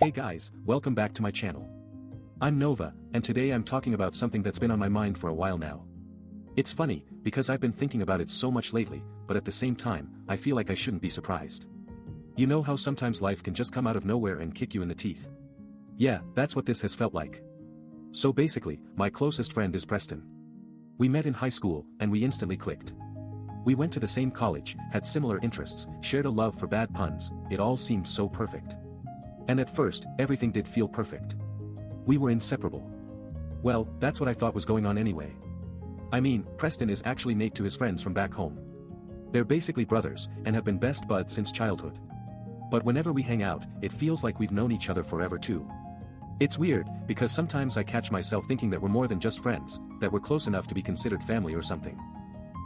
Hey guys, welcome back to my channel. I'm Nova, and today I'm talking about something that's been on my mind for a while now. It's funny, because I've been thinking about it so much lately, but at the same time, I feel like I shouldn't be surprised. You know how sometimes life can just come out of nowhere and kick you in the teeth? Yeah, that's what this has felt like. So basically, my closest friend is Preston. We met in high school, and we instantly clicked. We went to the same college, had similar interests, shared a love for bad puns, it all seemed so perfect. And at first, everything did feel perfect. We were inseparable. Well, that's what I thought was going on anyway. I mean, Preston is actually Nate to his friends from back home. They're basically brothers, and have been best buds since childhood. But whenever we hang out, it feels like we've known each other forever too. It's weird, because sometimes I catch myself thinking that we're more than just friends, that we're close enough to be considered family or something.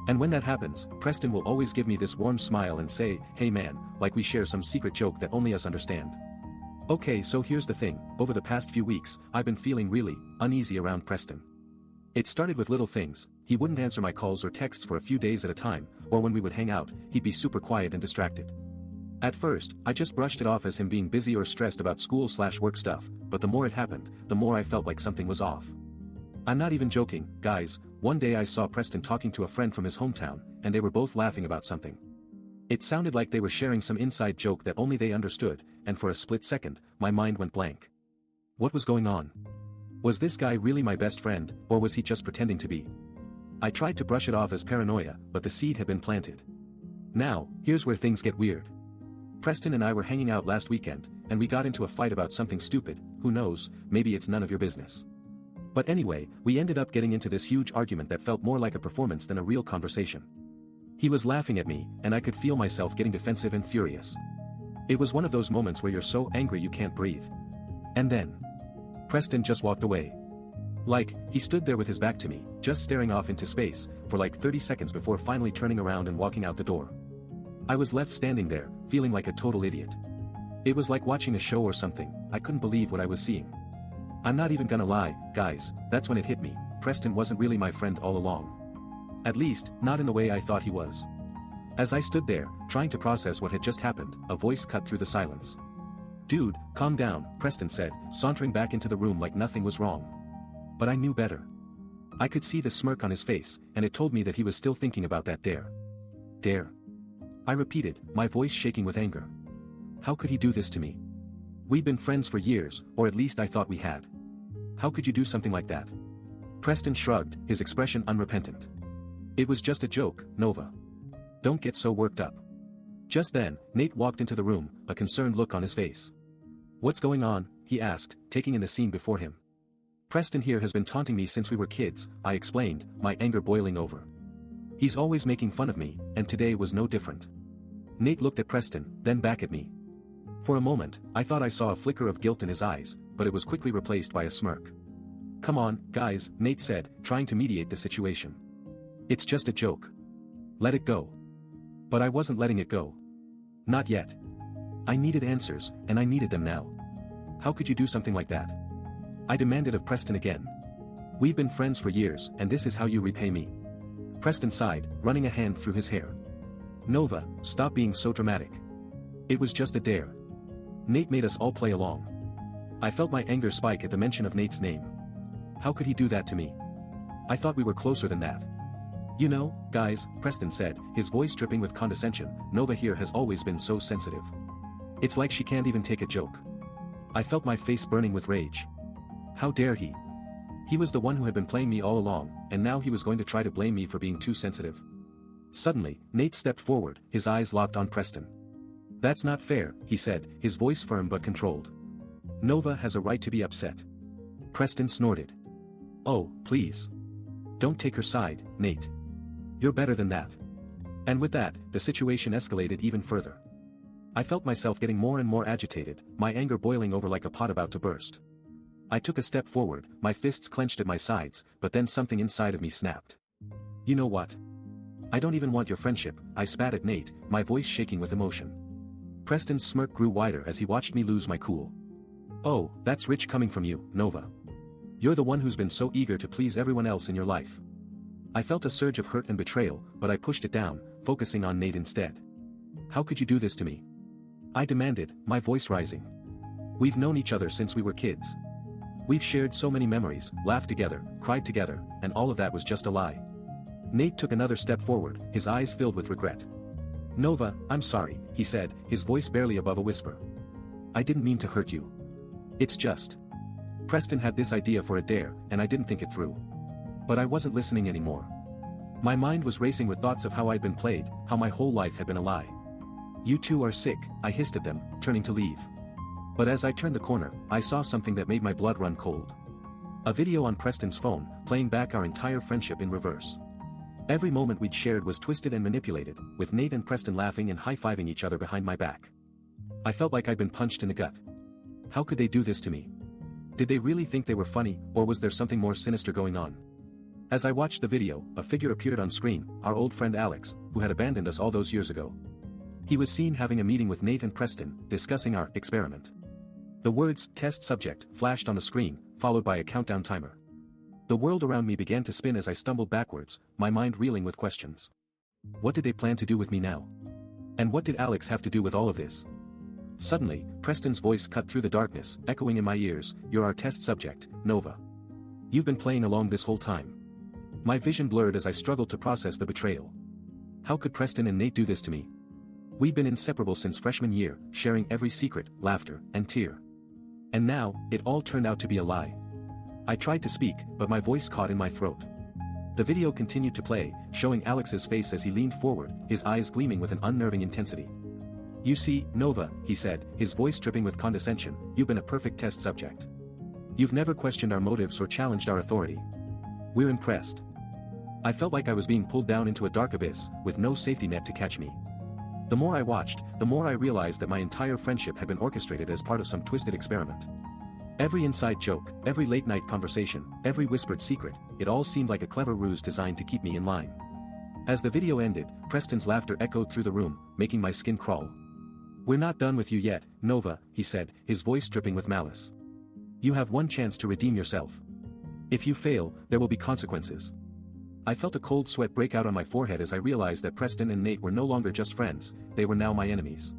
And when that happens, Preston will always give me this warm smile and say, "Hey man," like we share some secret joke that only us understand. Okay, so here's the thing, over the past few weeks, I've been feeling really uneasy around Preston. It started with little things, he wouldn't answer my calls or texts for a few days at a time, or when we would hang out, he'd be super quiet and distracted. At first, I just brushed it off as him being busy or stressed about school/work stuff, but the more it happened, the more I felt like something was off. I'm not even joking, guys, one day I saw Preston talking to a friend from his hometown, and they were both laughing about something. It sounded like they were sharing some inside joke that only they understood, and for a split second, my mind went blank. What was going on? Was this guy really my best friend, or was he just pretending to be? I tried to brush it off as paranoia, but the seed had been planted. Now, here's where things get weird. Preston and I were hanging out last weekend, and we got into a fight about something stupid, who knows, maybe it's none of your business. But anyway, we ended up getting into this huge argument that felt more like a performance than a real conversation. He was laughing at me, and I could feel myself getting defensive and furious. It was one of those moments where you're so angry you can't breathe. And then, Preston just walked away. Like, he stood there with his back to me, just staring off into space, for like 30 seconds before finally turning around and walking out the door. I was left standing there, feeling like a total idiot. It was like watching a show or something, I couldn't believe what I was seeing. I'm not even gonna lie, guys, that's when it hit me, Preston wasn't really my friend all along. At least, not in the way I thought he was. As I stood there, trying to process what had just happened, a voice cut through the silence. "Dude, calm down," Preston said, sauntering back into the room like nothing was wrong. But I knew better. I could see the smirk on his face, and it told me that he was still thinking about that dare. Dare? I repeated, my voice shaking with anger. How could he do this to me? We'd been friends for years, or at least I thought we had. How could you do something like that? Preston shrugged, his expression unrepentant. It was just a joke, Nova. Don't get so worked up. Just then, Nate walked into the room, a concerned look on his face. What's going on? He asked, taking in the scene before him. Preston here has been taunting me since we were kids, I explained, my anger boiling over. He's always making fun of me, and today was no different. Nate looked at Preston, then back at me. For a moment, I thought I saw a flicker of guilt in his eyes, but it was quickly replaced by a smirk. Come on, guys, Nate said, trying to mediate the situation. It's just a joke. Let it go. But I wasn't letting it go. Not yet. I needed answers, and I needed them now. How could you do something like that? I demanded of Preston again. We've been friends for years, and this is how you repay me. Preston sighed, running a hand through his hair. Nova, stop being so dramatic. It was just a dare. Nate made us all play along. I felt my anger spike at the mention of Nate's name. How could he do that to me? I thought we were closer than that. You know, guys, Preston said, his voice dripping with condescension, Nova here has always been so sensitive. It's like she can't even take a joke. I felt my face burning with rage. How dare he? He was the one who had been playing me all along, and now he was going to try to blame me for being too sensitive. Suddenly, Nate stepped forward, his eyes locked on Preston. That's not fair, he said, his voice firm but controlled. Nova has a right to be upset. Preston snorted. Oh, please. Don't take her side, Nate. You're better than that. And with that, the situation escalated even further. I felt myself getting more and more agitated, my anger boiling over like a pot about to burst. I took a step forward, my fists clenched at my sides, but then something inside of me snapped. You know what? I don't even want your friendship, I spat at Nate, my voice shaking with emotion. Preston's smirk grew wider as he watched me lose my cool. Oh, that's rich coming from you, Nova. You're the one who's been so eager to please everyone else in your life. I felt a surge of hurt and betrayal, but I pushed it down, focusing on Nate instead. How could you do this to me? I demanded, my voice rising. We've known each other since we were kids. We've shared so many memories, laughed together, cried together, and all of that was just a lie. Nate took another step forward, his eyes filled with regret. Nova, I'm sorry, he said, his voice barely above a whisper. I didn't mean to hurt you. It's just. Preston had this idea for a dare, and I didn't think it through. But I wasn't listening anymore. My mind was racing with thoughts of how I'd been played, how my whole life had been a lie. You two are sick, I hissed at them, turning to leave. But as I turned the corner, I saw something that made my blood run cold. A video on Preston's phone, playing back our entire friendship in reverse. Every moment we'd shared was twisted and manipulated, with Nate and Preston laughing and high-fiving each other behind my back. I felt like I'd been punched in the gut. How could they do this to me? Did they really think they were funny, or was there something more sinister going on? As I watched the video, a figure appeared on screen, our old friend Alex, who had abandoned us all those years ago. He was seen having a meeting with Nate and Preston, discussing our experiment. The words, test subject, flashed on the screen, followed by a countdown timer. The world around me began to spin as I stumbled backwards, my mind reeling with questions. What did they plan to do with me now? And what did Alex have to do with all of this? Suddenly, Preston's voice cut through the darkness, echoing in my ears, "You're our test subject, Nova. You've been playing along this whole time." My vision blurred as I struggled to process the betrayal. How could Preston and Nate do this to me? We'd been inseparable since freshman year, sharing every secret, laughter, and tear. And now, it all turned out to be a lie. I tried to speak, but my voice caught in my throat. The video continued to play, showing Alex's face as he leaned forward, his eyes gleaming with an unnerving intensity. "You see, Nova," he said, his voice dripping with condescension, "you've been a perfect test subject. You've never questioned our motives or challenged our authority. We're impressed." I felt like I was being pulled down into a dark abyss, with no safety net to catch me. The more I watched, the more I realized that my entire friendship had been orchestrated as part of some twisted experiment. Every inside joke, every late-night conversation, every whispered secret, it all seemed like a clever ruse designed to keep me in line. As the video ended, Preston's laughter echoed through the room, making my skin crawl. "We're not done with you yet, Nova," he said, his voice dripping with malice. "You have one chance to redeem yourself. If you fail, there will be consequences." I felt a cold sweat break out on my forehead as I realized that Preston and Nate were no longer just friends, they were now my enemies.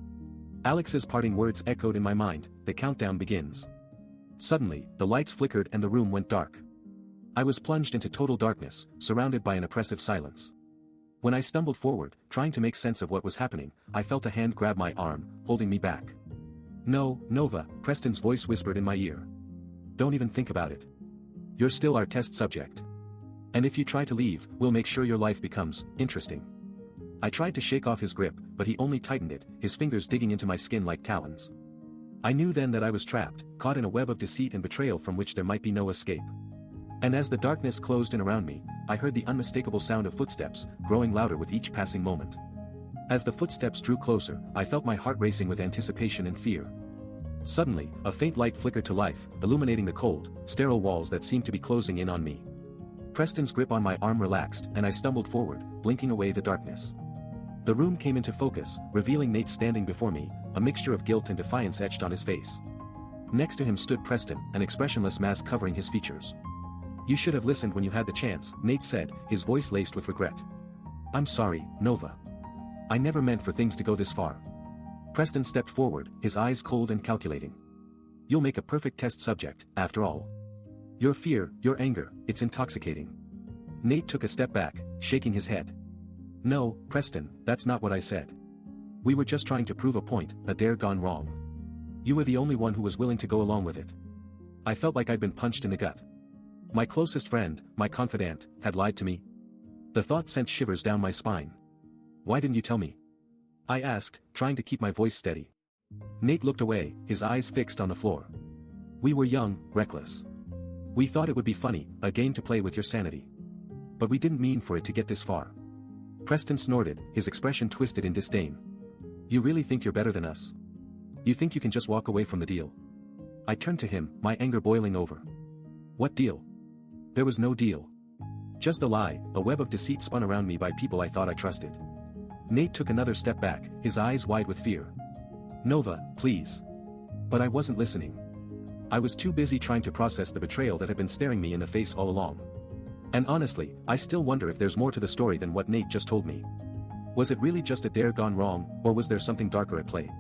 Alex's parting words echoed in my mind, "The countdown begins." Suddenly, the lights flickered and the room went dark. I was plunged into total darkness, surrounded by an oppressive silence. When I stumbled forward, trying to make sense of what was happening, I felt a hand grab my arm, holding me back. "No, Nova," Preston's voice whispered in my ear. "Don't even think about it. You're still our test subject. And if you try to leave, we'll make sure your life becomes interesting." I tried to shake off his grip, but he only tightened it, his fingers digging into my skin like talons. I knew then that I was trapped, caught in a web of deceit and betrayal from which there might be no escape. And as the darkness closed in around me, I heard the unmistakable sound of footsteps, growing louder with each passing moment. As the footsteps drew closer, I felt my heart racing with anticipation and fear. Suddenly, a faint light flickered to life, illuminating the cold, sterile walls that seemed to be closing in on me. Preston's grip on my arm relaxed, and I stumbled forward, blinking away the darkness. The room came into focus, revealing Nate standing before me, a mixture of guilt and defiance etched on his face. Next to him stood Preston, an expressionless mask covering his features. "You should have listened when you had the chance," Nate said, his voice laced with regret. "I'm sorry, Nova. I never meant for things to go this far." Preston stepped forward, his eyes cold and calculating. "You'll make a perfect test subject, after all. Your fear, your anger, it's intoxicating." Nate took a step back, shaking his head. "No, Preston, that's not what I said. We were just trying to prove a point, a dare gone wrong. You were the only one who was willing to go along with it." I felt like I'd been punched in the gut. My closest friend, my confidant, had lied to me. The thought sent shivers down my spine. "Why didn't you tell me?" I asked, trying to keep my voice steady. Nate looked away, his eyes fixed on the floor. "We were young, reckless. We thought it would be funny, a game to play with your sanity. But we didn't mean for it to get this far." Preston snorted, his expression twisted in disdain. "You really think you're better than us? You think you can just walk away from the deal?" I turned to him, my anger boiling over. "What deal? There was no deal. Just a lie, a web of deceit spun around me by people I thought I trusted." Nate took another step back, his eyes wide with fear. "Nova, please." But I wasn't listening. I was too busy trying to process the betrayal that had been staring me in the face all along. And honestly, I still wonder if there's more to the story than what Nate just told me. Was it really just a dare gone wrong, or was there something darker at play?